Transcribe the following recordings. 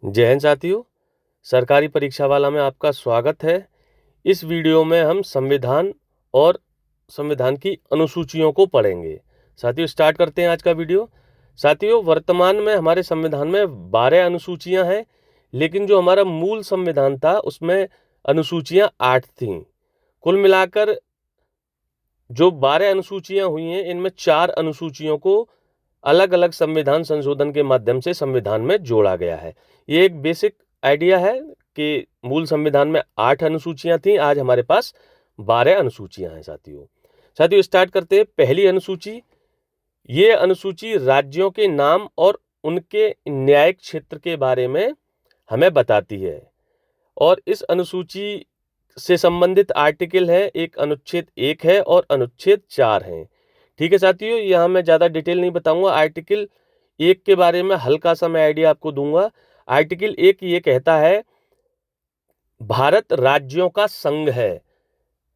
जय हिंद साथियों, सरकारी परीक्षा वाला में आपका स्वागत है। इस वीडियो में हम संविधान और संविधान की अनुसूचियों को पढ़ेंगे। साथियों स्टार्ट करते हैं आज का वीडियो। साथियों वर्तमान में हमारे संविधान में 12 अनुसूचियां हैं, लेकिन जो हमारा मूल संविधान था उसमें अनुसूचियां 8 थीं। कुल मिलाकर जो 12 अनुसूचियां हुई हैं, इनमें 4 अनुसूचियों को अलग अलग संविधान संशोधन के माध्यम से संविधान में जोड़ा गया है। ये एक बेसिक आइडिया है कि मूल संविधान में 8 अनुसूचियां थीं, आज हमारे पास 12 अनुसूचियां हैं। साथियों स्टार्ट करते हैं। पहली अनुसूची, ये अनुसूची राज्यों के नाम और उनके न्यायिक क्षेत्र के बारे में हमें बताती है, और इस अनुसूची से संबंधित आर्टिकल है, एक अनुच्छेद 1 है और अनुच्छेद 4 है। ठीक है साथियों, यहाँ मैं ज़्यादा डिटेल नहीं बताऊंगा। आर्टिकल 1 के बारे में हल्का सा मैं आइडिया आपको दूंगा। आर्टिकल 1 ये कहता है भारत राज्यों का संघ है।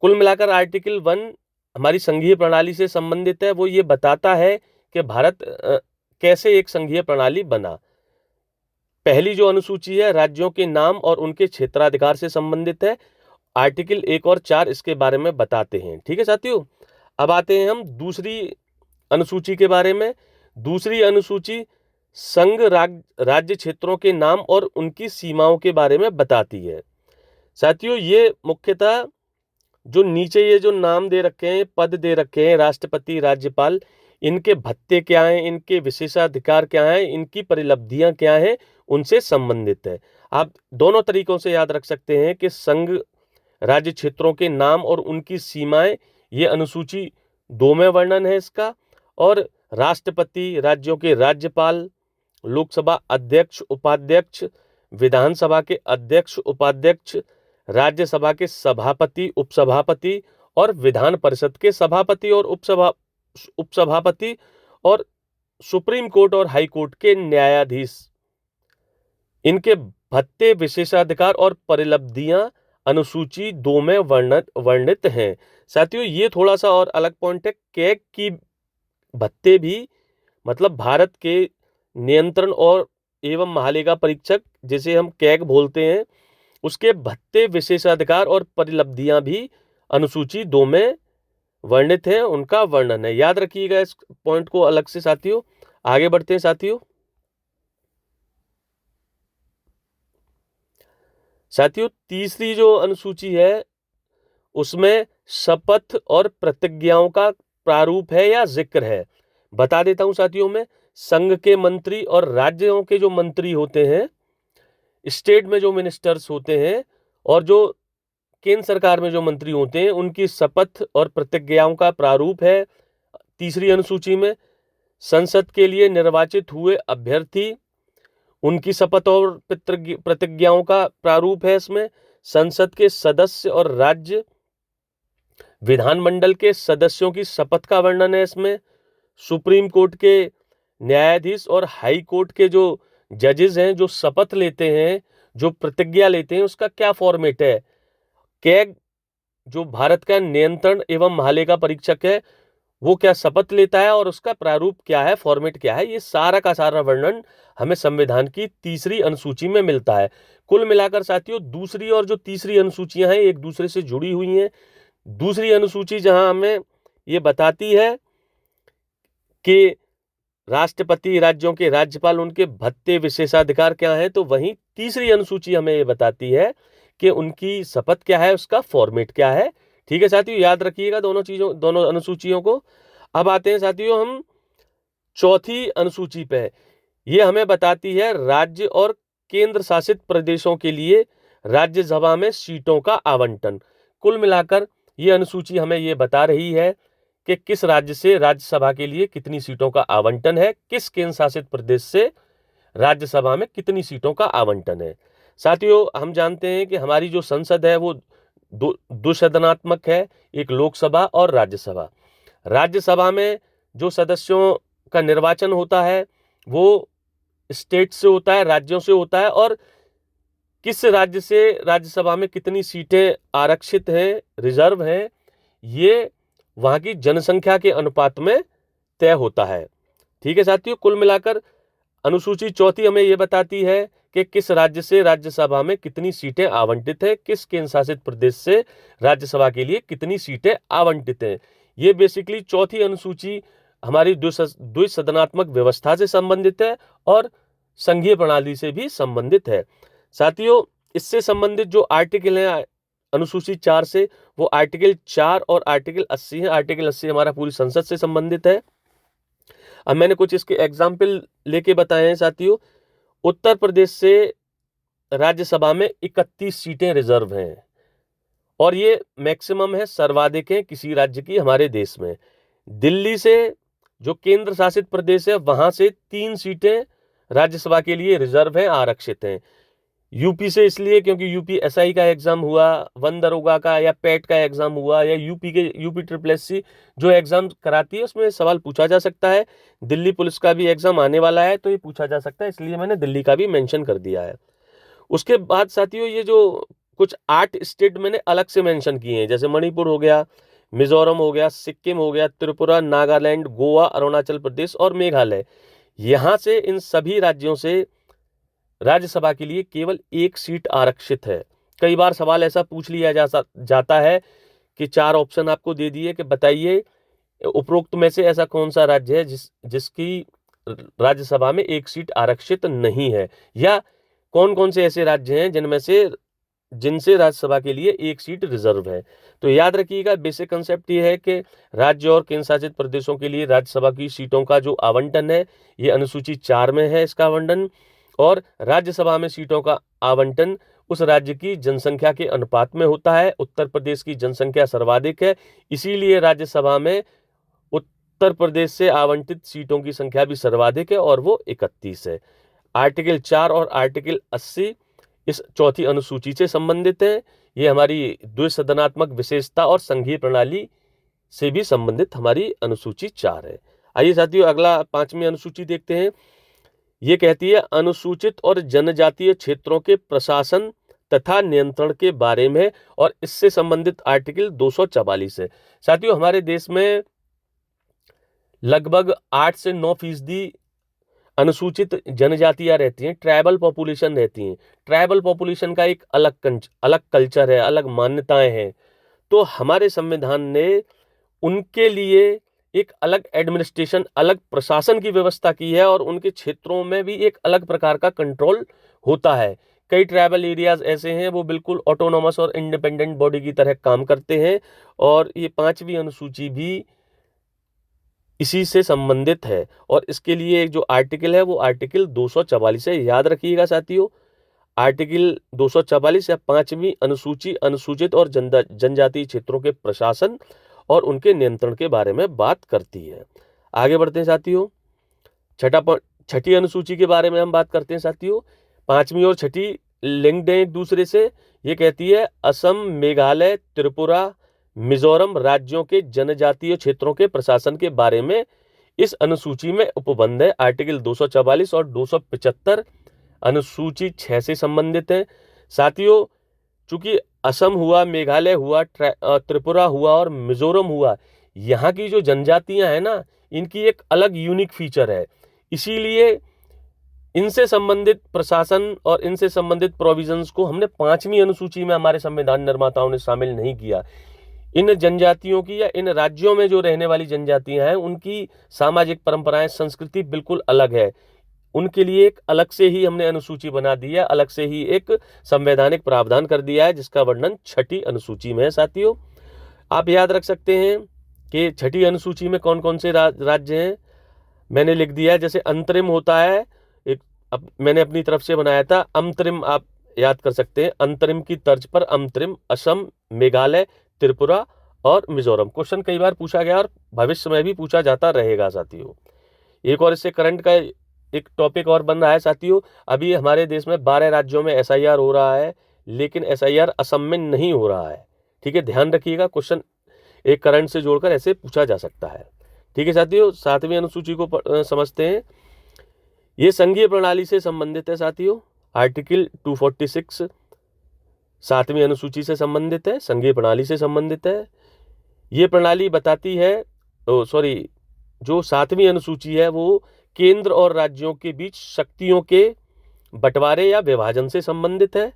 कुल मिलाकर आर्टिकल 1 हमारी संघीय प्रणाली से संबंधित है। वो ये बताता है कि भारत कैसे एक संघीय प्रणाली बना। पहली जो अनुसूची है राज्यों के नाम और उनके क्षेत्राधिकार से संबंधित है। आर्टिकल 1 और 4 इसके बारे में बताते हैं। ठीक है साथियों, अब आते हैं हम दूसरी अनुसूची के बारे में। दूसरी अनुसूची संघ राज्य क्षेत्रों के नाम और उनकी सीमाओं के बारे में बताती है। साथियों ये मुख्यतः जो नीचे ये जो नाम दे रखे हैं, पद दे रखे हैं, राष्ट्रपति, राज्यपाल, इनके भत्ते क्या हैं, इनके विशेषाधिकार क्या हैं, इनकी परिलब्धियां क्या हैं, उनसे संबंधित है। आप दोनों तरीकों से याद रख सकते हैं कि संघ राज्य क्षेत्रों के नाम और उनकी सीमाएं, ये अनुसूची 2 में वर्णन है इसका। और राष्ट्रपति, राज्यों के राज्यपाल, लोकसभा अध्यक्ष उपाध्यक्ष, विधानसभा के अध्यक्ष उपाध्यक्ष, राज्यसभा के सभापति उपसभापति और विधान परिषद के सभापति और उपसभापति और सुप्रीम कोर्ट और हाई कोर्ट के न्यायाधीश, इनके भत्ते, विशेषाधिकार और परिलब्धियां अनुसूची 2 में वर्णित हैं। साथियों ये थोड़ा सा और अलग पॉइंट है। कैग की भत्ते भी, मतलब भारत के नियंत्रण और एवं महालेखा परीक्षक, जिसे हम कैग बोलते हैं, उसके भत्ते, विशेषाधिकार और परिलब्धियां भी अनुसूची 2 में वर्णित हैं, उनका वर्णन है। याद रखिएगा इस पॉइंट को अलग से साथियों। आगे बढ़ते हैं साथियों तीसरी जो अनुसूची है उसमें शपथ और प्रतिज्ञाओं का प्रारूप है या जिक्र है। बता देता हूं साथियों, में संघ के मंत्री और राज्यों के जो मंत्री होते हैं, स्टेट में जो मिनिस्टर्स होते हैं, और जो केंद्र सरकार में जो मंत्री होते हैं, उनकी शपथ और प्रतिज्ञाओं का प्रारूप है तीसरी अनुसूची में। संसद के लिए निर्वाचित हुए अभ्यर्थी, उनकी शपथ और प्रतिज्ञाओं का प्रारूप है इसमें। संसद के सदस्य और राज्य विधानमंडल के सदस्यों की शपथ का वर्णन है इसमें। सुप्रीम कोर्ट के न्यायाधीश और हाई कोर्ट के जो जजेस हैं, जो शपथ लेते हैं, जो प्रतिज्ञा लेते हैं, उसका क्या फॉर्मेट है। कैग जो भारत का नियंत्रण एवं महालेखा परीक्षक है, वो क्या शपथ लेता है और उसका प्रारूप क्या है, फॉर्मेट क्या है, ये सारा का सारा वर्णन हमें संविधान की तीसरी अनुसूची में मिलता है। कुल मिलाकर साथियों दूसरी और जो तीसरी अनुसूचियां हैं एक दूसरे से जुड़ी हुई हैं। दूसरी अनुसूची जहां हमें ये बताती है कि राष्ट्रपति, राज्यों के राज्यपाल, उनके भत्ते, विशेषाधिकार क्या है, तो वहीं तीसरी अनुसूची हमें ये बताती है कि उनकी शपथ क्या है, उसका फॉर्मेट क्या है। ठीक है साथियों, याद रखिएगा दोनों अनुसूचियों को। अब आते हैं साथियों हम चौथी अनुसूची पे। ये हमें बताती है राज्य और केंद्र शासित प्रदेशों के लिए राज्यसभा में सीटों का आवंटन। कुल मिलाकर ये अनुसूची हमें ये बता रही है कि किस राज्य से राज्यसभा के लिए कितनी सीटों का आवंटन है, किस केंद्र शासित प्रदेश से राज्यसभा में कितनी सीटों का आवंटन है। साथियों हम जानते हैं कि हमारी जो संसद है वो द्विसदनात्मक है, एक लोकसभा और राज्यसभा। राज्यसभा में जो सदस्यों का निर्वाचन होता है वो स्टेट से होता है, राज्यों से होता है, और किस राज्य से राज्यसभा में कितनी सीटें आरक्षित हैं, रिजर्व हैं, ये वहां की जनसंख्या के अनुपात में तय होता है। ठीक है साथियों, कुल मिलाकर अनुसूची चौथी हमें यह बताती है कि किस राज्य से राज्यसभा में कितनी सीटें आवंटित हैं, किस केंद्र शासित प्रदेश से राज्यसभा के लिए कितनी सीटें आवंटित हैं। ये बेसिकली चौथी अनुसूची हमारी द्विसदनात्मक व्यवस्था से संबंधित है और संघीय प्रणाली से भी संबंधित है। साथियों, इससे संबंधित जो आर्टिकल हैं अनुसूची 4 से, वो आर्टिकल 4 और आर्टिकल 80 है। आर्टिकल 80 हमारा पूरी संसद से संबंधित है। अब मैंने कुछ इसके एग्जाम्पल लेके बताए हैं साथियों। उत्तर प्रदेश से राज्यसभा में 31 सीटें रिजर्व हैं और ये मैक्सिमम है, सर्वाधिक है किसी राज्य की हमारे देश में। दिल्ली से जो केंद्र शासित प्रदेश है वहां से 3 सीटें राज्यसभा के लिए रिजर्व हैं, आरक्षित हैं। यूपी से इसलिए क्योंकि यूपी एसआई का एग्जाम हुआ, वन दरोगा का या पेट का एग्जाम हुआ, या यूपी ट्रिपल एससी जो एग्जाम कराती है उसमें सवाल पूछा जा सकता है। दिल्ली पुलिस का भी एग्जाम आने वाला है तो ये पूछा जा सकता है, इसलिए मैंने दिल्ली का भी मेंशन कर दिया है। उसके बाद साथियों, ये जो कुछ 8 स्टेट मैंने अलग से मेंशन किए हैं, जैसे मणिपुर हो गया, मिजोरम हो गया, सिक्किम हो गया, त्रिपुरा, नागालैंड, गोवा, अरुणाचल प्रदेश और मेघालय। यहाँ से इन सभी राज्यों से राज्यसभा के लिए केवल 1 सीट आरक्षित है। कई बार सवाल ऐसा पूछ लिया जाता है कि 4 ऑप्शन आपको दे दिए कि बताइए उपरोक्त में से ऐसा कौन सा राज्य है जिसकी राज्यसभा में 1 सीट आरक्षित नहीं है, या कौन कौन से ऐसे राज्य हैं जिनसे राज्यसभा के लिए 1 सीट रिजर्व है। तो याद रखिएगा, बेसिक कंसेप्ट ये है कि राज्य और केंद्र शासित प्रदेशों के लिए राज्यसभा की सीटों का जो आवंटन है ये अनुसूची 4 में है इसका आवंटन, और राज्यसभा में सीटों का आवंटन उस राज्य की जनसंख्या के अनुपात में होता है। उत्तर प्रदेश की जनसंख्या सर्वाधिक है, इसीलिए राज्यसभा में उत्तर प्रदेश से आवंटित सीटों की संख्या भी सर्वाधिक है और वो 31 है। आर्टिकल 4 और आर्टिकल 80 इस चौथी अनुसूची से संबंधित है। ये हमारी द्विसदनात्मक विशेषता और संघीय प्रणाली से भी संबंधित हमारी अनुसूची 4 है। आइए साथियों, अगला 5वीं अनुसूची देखते हैं। ये कहती है अनुसूचित और जनजातीय क्षेत्रों के प्रशासन तथा नियंत्रण के बारे में, और इससे संबंधित आर्टिकल 244 है। साथियों, हमारे देश में लगभग 8 से 9% अनुसूचित जनजातियां रहती हैं, ट्राइबल पॉपुलेशन रहती हैं। ट्राइबल पॉपुलेशन का एक अलग कल्चर है, अलग मान्यताएं हैं। तो हमारे संविधान ने उनके लिए एक अलग एडमिनिस्ट्रेशन, अलग प्रशासन की व्यवस्था की है और उनके क्षेत्रों में भी एक अलग प्रकार का कंट्रोल होता है। कई ट्राइबल एरियाज ऐसे हैं वो बिल्कुल ऑटोनोमस और इंडिपेंडेंट बॉडी की तरह काम करते हैं, और ये 5वीं अनुसूची भी इसी से संबंधित है। और इसके लिए एक जो आर्टिकल है वो आर्टिकल 244 है। याद रखिएगा साथियों, आर्टिकल 244 या 5वीं अनुसूची अनुसूचित और जनजातीय क्षेत्रों के प्रशासन और उनके नियंत्रण के बारे में बात करती है। आगे बढ़ते हैं साथियों, छठी अनुसूची के बारे में हम बात करते हैं साथियों। 5वीं और छठी लिंक्ड है एक दूसरे से। ये कहती है असम, मेघालय, त्रिपुरा, मिजोरम राज्यों के जनजातीय क्षेत्रों के प्रशासन के बारे में इस अनुसूची में उपबंध है। आर्टिकल 244 और 275 अनुसूची 6 से संबंधित है। साथियों, चूंकि असम हुआ, मेघालय हुआ, त्रिपुरा हुआ और मिजोरम हुआ, यहाँ की जो जनजातियां हैं ना, इनकी एक अलग यूनिक फीचर है, इसीलिए इनसे संबंधित प्रशासन और इनसे संबंधित प्रोविजंस को हमने 5वीं अनुसूची में हमारे संविधान निर्माताओं ने शामिल नहीं किया। इन जनजातियों की या इन राज्यों में जो रहने वाली जनजातियां हैं उनकी सामाजिक परंपराएं, संस्कृति बिल्कुल अलग है। उनके लिए एक अलग से ही हमने अनुसूची बना दी है, अलग से ही एक संवैधानिक प्रावधान कर दिया है, जिसका वर्णन छठी अनुसूची में है। साथियों, आप याद रख सकते हैं कि छठी अनुसूची में कौन कौन से राज्य हैं। मैंने लिख दिया है, जैसे अंतरिम होता है, मैंने अपनी तरफ से बनाया था अंतरिम, आप याद कर सकते हैं। अंतरिम की तर्ज पर अंतरिम असम, मेघालय, त्रिपुरा और मिजोरम। क्वेश्चन कई बार पूछा गया और भविष्य में भी पूछा जाता रहेगा साथियों। एक और इससे करंट का एक टॉपिक और बन रहा है साथियों। अभी हमारे देश में 12 राज्यों में एसआईआर हो रहा है, लेकिन एसआईआर असम में नहीं हो रहा है। ठीक है, ध्यान रखिएगा, क्वेश्चन एक करंट से जोड़कर ऐसे पूछा जा सकता है। ठीक है साथियों, 7वीं अनुसूची को समझते हैं। ये संघीय प्रणाली से संबंधित है साथियों। आर्टिकल 246 7वीं अनुसूची से संबंधित है, संघीय प्रणाली से संबंधित है। ये प्रणाली बताती है, जो 7वीं अनुसूची है वो केंद्र और राज्यों के बीच शक्तियों के बंटवारे या विभाजन से संबंधित है,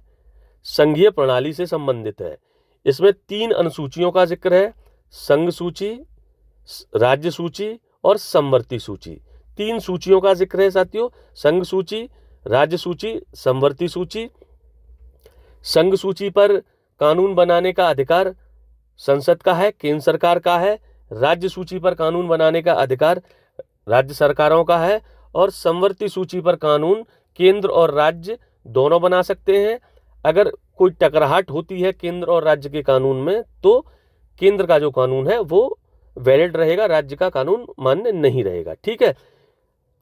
संघीय प्रणाली से संबंधित है। इसमें 3 अनुसूचियों का जिक्र है, संघ सूची, राज्य सूची और समवर्ती सूची। 3 सूचियों का जिक्र है साथियों, संघ सूची, राज्य सूची, समवर्ती सूची। संघ सूची पर कानून बनाने का अधिकार संसद का है, केंद्र सरकार का है। राज्य सूची पर कानून बनाने का अधिकार राज्य सरकारों का है और समवर्ती सूची पर कानून केंद्र और राज्य दोनों बना सकते हैं। अगर कोई टकराहट होती है केंद्र और राज्य के कानून में तो केंद्र का जो कानून है वो वैलिड रहेगा, राज्य का कानून मान्य नहीं रहेगा। ठीक है।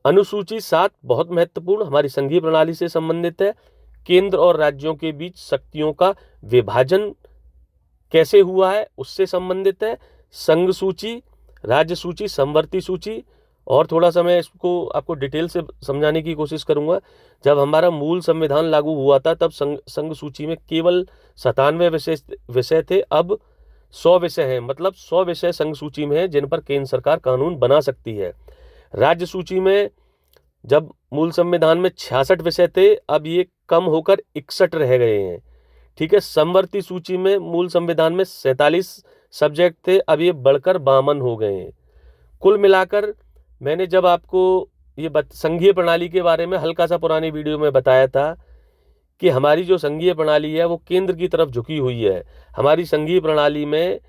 अनुसूची 7 बहुत महत्वपूर्ण, हमारी संघीय प्रणाली से संबंधित है। केंद्र और राज्यों के बीच शक्तियों का विभाजन कैसे हुआ है उससे संबंधित है। संघ सूची, राज्य सूची, समवर्ती सूची। और थोड़ा सा मैं इसको आपको डिटेल से समझाने की कोशिश करूंगा। जब हमारा मूल संविधान लागू हुआ था तब संघ सूची में केवल 97 विषय थे, अब 100 विषय हैं। मतलब 100 विषय संघ सूची में हैं जिन पर केंद्र सरकार कानून बना सकती है। राज्य सूची में जब मूल संविधान में 66 विषय थे, अब ये कम होकर 61 रह गए हैं। ठीक है। समवर्ती सूची में मूल संविधान में 47 सब्जेक्ट थे, अब ये बढ़कर 52 हो गए हैं। कुल मिलाकर मैंने जब आपको ये संघीय प्रणाली के बारे में हल्का सा पुरानी वीडियो में बताया था कि हमारी जो संघीय प्रणाली है वो केंद्र की तरफ झुकी हुई है। हमारी संघीय प्रणाली में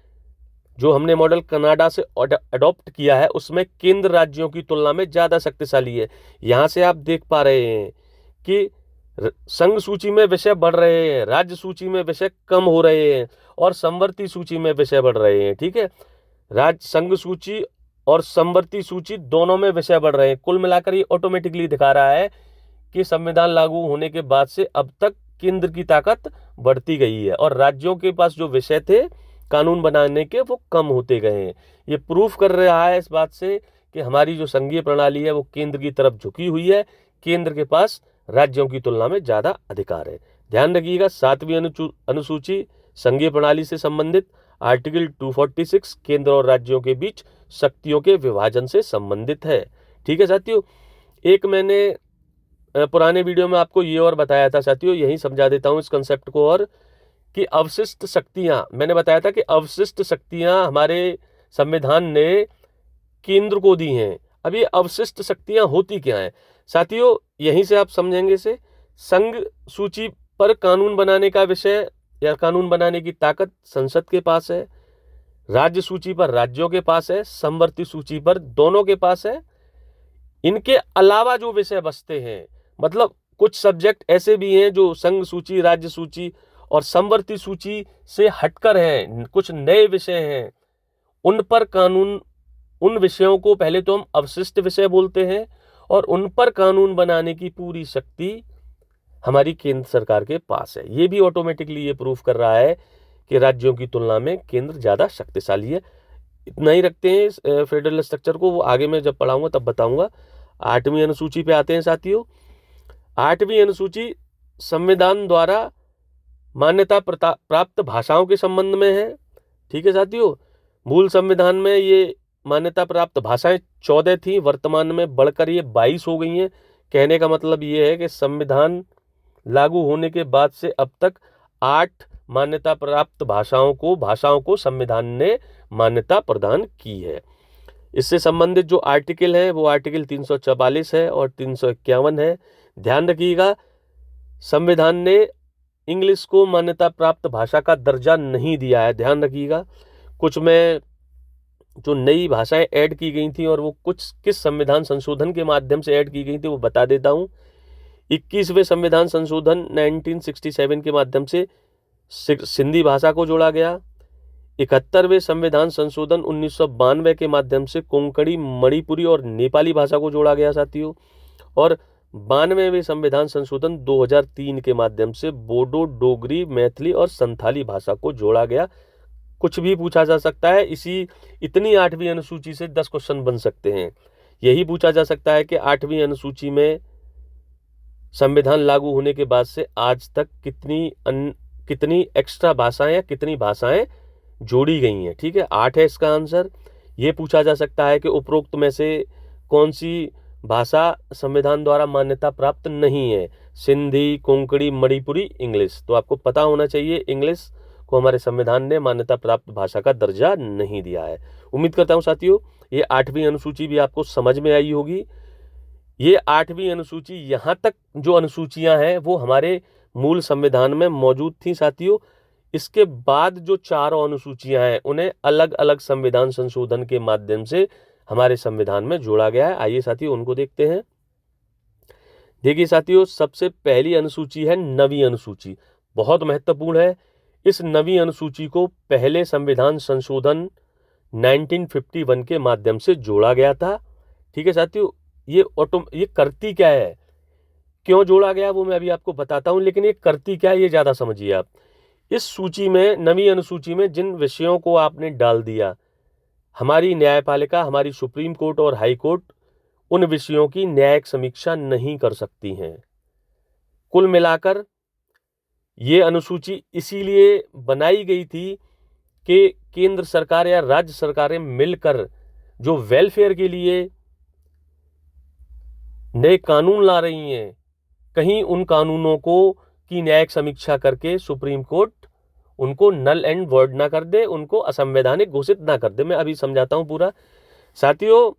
जो हमने मॉडल कनाडा से अडॉप्ट किया है उसमें केंद्र राज्यों की तुलना में ज़्यादा शक्तिशाली है। यहाँ से आप देख पा रहे हैं कि संघ सूची में विषय बढ़ रहे हैं, राज्य सूची में विषय कम हो रहे हैं और समवर्ती सूची में विषय बढ़ रहे हैं। ठीक है। संघ सूची और समवर्ती सूची दोनों में विषय बढ़ रहे हैं। कुल मिलाकर ये ऑटोमेटिकली दिखा रहा है कि संविधान लागू होने के बाद से अब तक केंद्र की ताकत बढ़ती गई है और राज्यों के पास जो विषय थे कानून बनाने के वो कम होते गए हैं। ये प्रूफ कर रहा है इस बात से कि हमारी जो संघीय प्रणाली है वो केंद्र की तरफ झुकी हुई है, केंद्र के पास राज्यों की तुलना में ज़्यादा अधिकार है। ध्यान रखिएगा, 7वीं अनुसूची संघीय प्रणाली से संबंधित, आर्टिकल 246 केंद्र और राज्यों के बीच शक्तियों के विभाजन से संबंधित है। ठीक है साथियों। एक मैंने पुराने वीडियो में आपको ये और बताया था साथियों, यही समझा देता हूँ इस कंसेप्ट को, और कि अवशिष्ट शक्तियाँ, मैंने बताया था कि अवशिष्ट शक्तियाँ हमारे संविधान ने केंद्र को दी हैं। अब ये अवशिष्ट शक्तियाँ होती क्या हैं साथियों, यहीं से आप समझेंगे इसे। संघ सूची पर कानून बनाने का विषय या कानून बनाने की ताकत संसद के पास है, राज्य सूची पर राज्यों के पास है, समवर्ती सूची पर दोनों के पास है। इनके अलावा जो विषय बचते हैं, मतलब कुछ सब्जेक्ट ऐसे भी हैं जो संघ सूची, राज्य सूची और समवर्ती सूची से हटकर हैं, कुछ नए विषय हैं, उन पर कानून, उन विषयों को पहले तो हम अवशिष्ट विषय बोलते हैं और उन पर कानून बनाने की पूरी शक्ति हमारी केंद्र सरकार के पास है। ये भी ऑटोमेटिकली ये प्रूफ कर रहा है कि राज्यों की तुलना में केंद्र ज़्यादा शक्तिशाली है। इतना ही रखते हैं फेडरल स्ट्रक्चर को, वो आगे मैं जब पढ़ाऊंगा तब बताऊंगा। 8वीं अनुसूची पे आते हैं साथियों। 8वीं अनुसूची संविधान द्वारा मान्यता प्राप्त भाषाओं के संबंध में है। ठीक है साथियों। मूल संविधान में ये मान्यता प्राप्त भाषाएं 14 थी, वर्तमान में बढ़कर ये 22 हो गई हैं। कहने का मतलब ये है कि संविधान लागू होने के बाद से अब तक 8 मान्यता प्राप्त भाषाओं को संविधान ने मान्यता प्रदान की है। इससे संबंधित जो आर्टिकल है वो आर्टिकल 344 है और 351 है। ध्यान रखिएगा, संविधान ने इंग्लिश को मान्यता प्राप्त भाषा का दर्जा नहीं दिया है। ध्यान रखिएगा, कुछ में जो नई भाषाएं ऐड की गई थी और वो कुछ किस संविधान संशोधन के माध्यम से ऐड की गई थी वो बता देता हूँ। 21वें संविधान संशोधन 1967 के माध्यम से सिंधी भाषा को जोड़ा गया। 71वें संविधान संशोधन 1992 के माध्यम से कोंकणी, मणिपुरी और नेपाली भाषा को जोड़ा गया साथियों। और 92वें संविधान संशोधन 2003 के माध्यम से बोडो, डोगरी, मैथिली और संथाली भाषा को जोड़ा गया। कुछ भी पूछा जा सकता है, इतनी 8वीं अनुसूची से 10 क्वेश्चन बन सकते हैं। यही पूछा जा सकता है कि 8वीं अनुसूची में संविधान लागू होने के बाद से आज तक कितनी एक्स्ट्रा भाषाएं या कितनी भाषाएं जोड़ी गई हैं। ठीक है, 8 है इसका आंसर। ये पूछा जा सकता है कि उपरोक्त में से कौन सी भाषा संविधान द्वारा मान्यता प्राप्त नहीं है। सिंधी, कोंकणी, मणिपुरी, इंग्लिश। तो आपको पता होना चाहिए इंग्लिश को हमारे संविधान ने मान्यता प्राप्त भाषा का दर्जा नहीं दिया है। उम्मीद करता हूँ साथियों ये 8वीं अनुसूची भी आपको समझ में आई होगी। ये 8वीं अनुसूची, यहाँ तक जो अनुसूचियां हैं वो हमारे मूल संविधान में मौजूद थी साथियों। इसके बाद जो 4 अनुसूचियां हैं उन्हें अलग अलग संविधान संशोधन के माध्यम से हमारे संविधान में जोड़ा गया है। आइए साथियों उनको देखते हैं। देखिए साथियों, सबसे पहली अनुसूची है 9वीं अनुसूची, बहुत महत्वपूर्ण है। इस 9वीं अनुसूची को पहले संविधान संशोधन 1951 के माध्यम से जोड़ा गया था। ठीक है साथियों, ये करती क्या है, क्यों जोड़ा गया वो मैं अभी आपको बताता हूं, लेकिन ये करती क्या है ये ज्यादा समझिए आप। इस सूची में, 9वीं अनुसूची में जिन विषयों को आपने डाल दिया, हमारी न्यायपालिका, हमारी सुप्रीम कोर्ट और हाई कोर्ट उन विषयों की न्यायिक समीक्षा नहीं कर सकती हैं। कुल मिलाकर ये अनुसूची इसीलिए बनाई गई थी कि केंद्र सरकार या राज्य सरकारें मिलकर जो वेलफेयर के लिए नए कानून ला रही हैं, कहीं उन कानूनों को की न्यायिक समीक्षा करके सुप्रीम कोर्ट उनको नल एंड वॉइड ना कर दे, उनको असंवैधानिक घोषित ना कर दे। मैं अभी समझाता हूं पूरा। साथियों,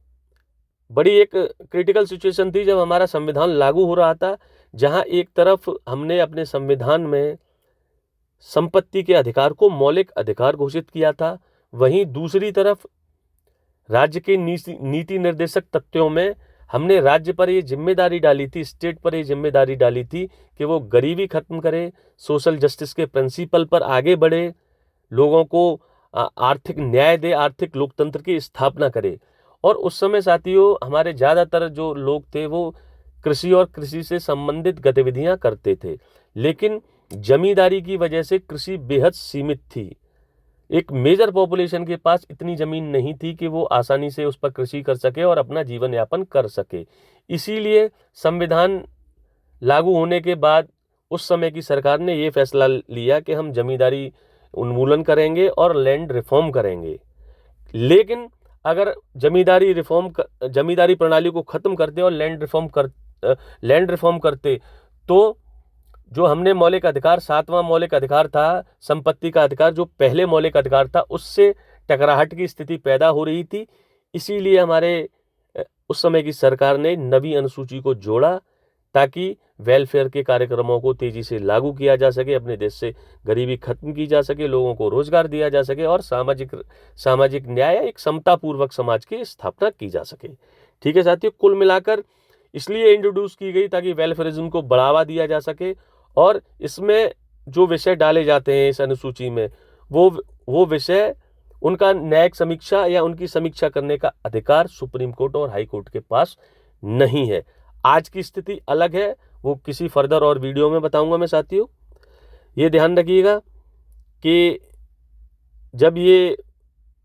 बड़ी एक क्रिटिकल सिचुएशन थी जब हमारा संविधान लागू हो रहा था, जहां एक तरफ हमने अपने संविधान में संपत्ति के अधिकार को मौलिक अधिकार घोषित किया था, वहीं दूसरी तरफ राज्य के नीति निर्देशक तथ्यों में हमने राज्य पर ये जिम्मेदारी डाली थी, स्टेट पर ये जिम्मेदारी डाली थी कि वो गरीबी खत्म करे, सोशल जस्टिस के प्रिंसिपल पर आगे बढ़े, लोगों को आर्थिक न्याय दे, आर्थिक लोकतंत्र की स्थापना करे। और उस समय साथियों हमारे ज़्यादातर जो लोग थे वो कृषि और कृषि से संबंधित गतिविधियां करते थे, लेकिन जमींदारी की वजह से कृषि बेहद सीमित थी। एक मेजर पॉपुलेशन के पास इतनी जमीन नहीं थी कि वो आसानी से उस पर कृषि कर सके और अपना जीवन यापन कर सके। इसीलिए संविधान लागू होने के बाद उस समय की सरकार ने ये फैसला लिया कि हम जमींदारी उन्मूलन करेंगे और लैंड रिफॉर्म करेंगे। लेकिन अगर जमींदारी प्रणाली को खत्म करते और लैंड रिफॉर्म करते तो जो हमने मौलिक अधिकार, 7वां मौलिक अधिकार था संपत्ति का अधिकार, जो पहले मौलिक अधिकार था, उससे टकराहट की स्थिति पैदा हो रही थी। इसीलिए हमारे उस समय की सरकार ने 9वीं अनुसूची को जोड़ा ताकि वेलफेयर के कार्यक्रमों को तेजी से लागू किया जा सके, अपने देश से गरीबी खत्म की जा सके, लोगों को रोजगार दिया जा सके और सामाजिक न्याय, एक समतापूर्वक समाज की स्थापना की जा सके। ठीक है साथियों, कुल मिलाकर इसलिए इंट्रोड्यूस की गई ताकि वेलफेयरिज्म को बढ़ावा दिया जा सके। और इसमें जो विषय डाले जाते हैं इस अनुसूची में, वो विषय, उनका न्यायिक समीक्षा या उनकी समीक्षा करने का अधिकार सुप्रीम कोर्ट और हाई कोर्ट के पास नहीं है। आज की स्थिति अलग है, वो किसी फर्दर और वीडियो में बताऊंगा मैं साथियों। ये ध्यान रखिएगा कि जब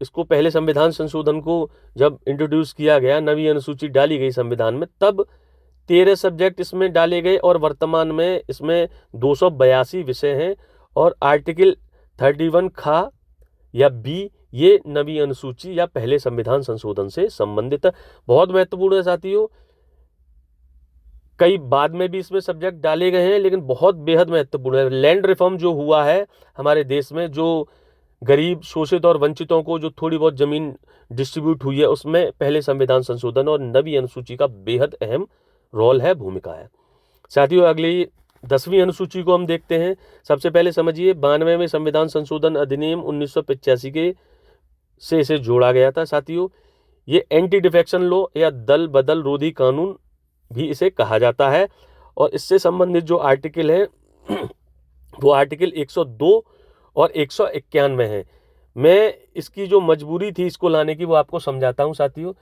इसको पहले संविधान संशोधन को जब इंट्रोड्यूस किया गया, 9वीं अनुसूची डाली गई संविधान में, तब 13 सब्जेक्ट इसमें डाले गए और वर्तमान में इसमें 282 विषय हैं। और आर्टिकल 31 खा या बी, ये 9वीं अनुसूची या पहले संविधान संशोधन से संबंधित है। बहुत महत्वपूर्ण है साथियों। कई बाद में भी इसमें सब्जेक्ट डाले गए हैं, लेकिन बहुत बेहद महत्वपूर्ण है। लैंड रिफॉर्म जो हुआ है हमारे देश में, जो गरीब, शोषित और वंचितों को जो थोड़ी बहुत जमीन डिस्ट्रीब्यूट हुई है, उसमें पहले संविधान संशोधन और 9वीं अनुसूची का बेहद अहम रोल है, भूमिका है। साथियों, अगली 10वीं अनुसूची को हम देखते हैं। सबसे पहले समझिए, 92वें संविधान संशोधन अधिनियम 1985 के से इसे जोड़ा गया था साथियों। ये एंटी डिफेक्शन लॉ या दल बदल रोधी कानून भी इसे कहा जाता है। और इससे संबंधित जो आर्टिकल है वो आर्टिकल 102 और 191 है। मैं इसकी जो मजबूरी थी इसको लाने की वो आपको समझाता हूँ साथियों।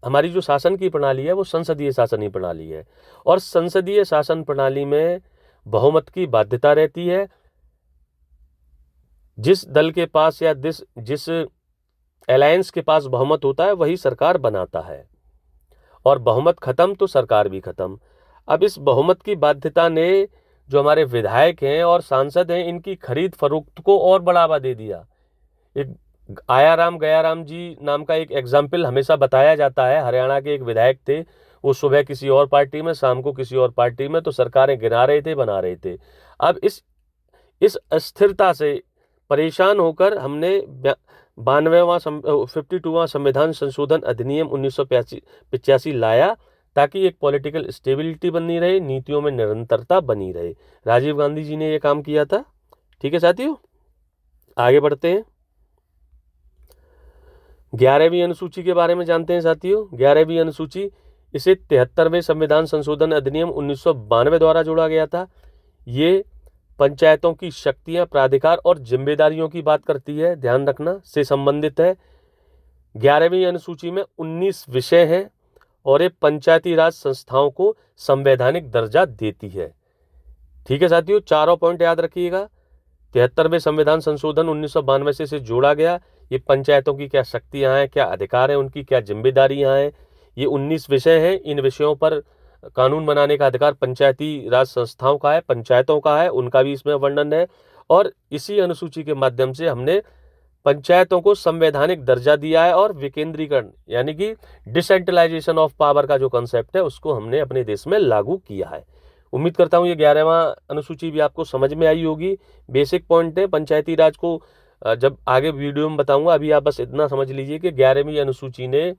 हमारी जो शासन की प्रणाली है वो संसदीय शासनीय प्रणाली है, और संसदीय शासन प्रणाली में बहुमत की बाध्यता रहती है। जिस दल के पास या जिस अलायंस के पास बहुमत होता है वही सरकार बनाता है, और बहुमत खत्म तो सरकार भी खत्म। अब इस बहुमत की बाध्यता ने जो हमारे विधायक हैं और सांसद हैं, इनकी खरीद फरोख्त को और बढ़ावा दे दिया। एक आयाराम गयाराम जी नाम का एक एग्जाम्पल हमेशा बताया जाता है। हरियाणा के एक विधायक थे, वो सुबह किसी और पार्टी में, शाम को किसी और पार्टी में, तो सरकारें गिरा रहे थे, बना रहे थे। अब इस अस्थिरता से परेशान होकर हमने 52वां संविधान संशोधन अधिनियम 1985 लाया, ताकि एक पॉलिटिकल स्टेबिलिटी बनी रहे, नीतियों में निरंतरता बनी रहे। राजीव गांधी जी ने यह काम किया था। ठीक है साथियों, आगे बढ़ते हैं। 11वीं अनुसूची के बारे में जानते हैं साथियों। 11वीं अनुसूची, इसे 73वें संविधान संशोधन अधिनियम 1992 द्वारा जोड़ा गया था। ये पंचायतों की शक्तियां, प्राधिकार और जिम्मेदारियों की बात करती है, ध्यान रखना, से संबंधित है। 11वीं अनुसूची में 19 विषय हैं और ये पंचायती राज संस्थाओं को संवैधानिक दर्जा देती है। ठीक है साथियों, चारों पॉइंट याद रखिएगा। 73वें संविधान संशोधन 1992 से इसे जोड़ा गया। ये पंचायतों की क्या शक्तियां हैं, क्या अधिकार हैं, उनकी क्या जिम्मेदारियां हैं। ये 19 विषय हैं। इन विषयों पर कानून बनाने का अधिकार पंचायती राज संस्थाओं का है, पंचायतों का है, उनका भी इसमें वर्णन है। और इसी अनुसूची के माध्यम से हमने पंचायतों को संवैधानिक दर्जा दिया है और विकेंद्रीकरण यानी कि डिसेंट्रलाइजेशन ऑफ पावर का जो कंसेप्ट है उसको हमने अपने देश में लागू किया है। उम्मीद करता हूँ ये 11वां अनुसूची भी आपको समझ में आई होगी। बेसिक पॉइंट है पंचायती राज को जब आगे वीडियो में बताऊंगा। अभी आप बस इतना समझ लीजिए कि 11वीं अनुसूची ने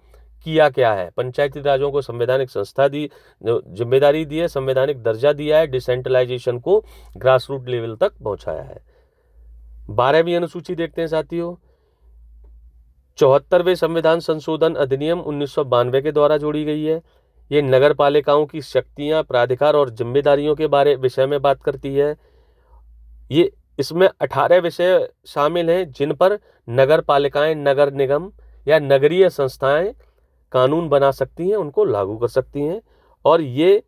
किया क्या है। पंचायती राजों को संवैधानिक संस्था दी, जिम्मेदारी दी है, संवैधानिक दर्जा दिया है, डिसेंट्रलाइजेशन को ग्रास रूट लेवल तक पहुंचाया है। 12वीं अनुसूची देखते हैं साथियों। 74वें संविधान संशोधन अधिनियम 1992 के द्वारा जोड़ी गई है। ये नगर पालिकाओं की शक्तियां, प्राधिकार और जिम्मेदारियों के विषय में बात करती है। ये इसमें 18 विषय शामिल हैं जिन पर नगर पालिकाएं, नगर निगम या नगरीय संस्थाएं कानून बना सकती हैं, उनको लागू कर सकती हैं। और ये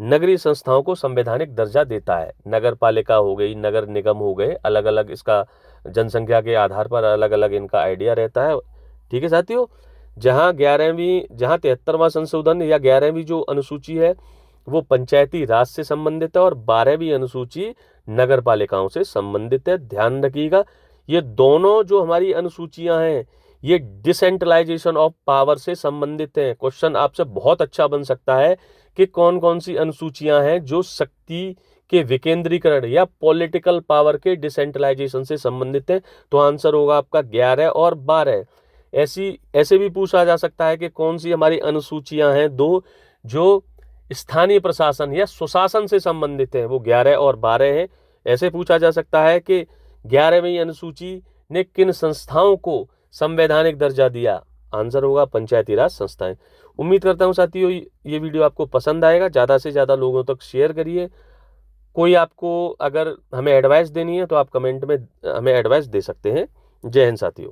नगरीय संस्थाओं को संवैधानिक दर्जा देता है। नगर पालिका हो गई, नगर निगम हो गए, अलग अलग इसका जनसंख्या के आधार पर अलग अलग इनका आइडिया रहता है। ठीक है साथियों, जहां 73वां संशोधन या 11वीं जो अनुसूची है वो पंचायती राज से संबंधित है और 12वीं अनुसूची नगर पालिकाओं से संबंधित है। ध्यान रखिएगा, ये दोनों जो हमारी अनुसूचियां हैं ये डिसेंट्रलाइजेशन ऑफ पावर से संबंधित हैं। क्वेश्चन आपसे बहुत अच्छा बन सकता है कि कौन कौन सी अनुसूचियां हैं जो शक्ति के विकेंद्रीकरण या पॉलिटिकल पावर के डिसेंट्रलाइजेशन से संबंधित है। तो आंसर होगा आपका 11 और 12। ऐसे भी पूछा जा सकता है कि कौन सी हमारी अनुसूचियां हैं दो जो स्थानीय प्रशासन या सुशासन से संबंधित है, वो 11 और 12 हैं। ऐसे पूछा जा सकता है कि 11वीं अनुसूची ने किन संस्थाओं को संवैधानिक दर्जा दिया। आंसर होगा पंचायती राज संस्थाएं। उम्मीद करता हूं साथियों ये वीडियो आपको पसंद आएगा। ज़्यादा से ज़्यादा लोगों तक शेयर करिए। कोई आपको अगर हमें एडवाइस देनी है तो आप कमेंट में हमें एडवाइस दे सकते हैं। जय हिंद साथियों।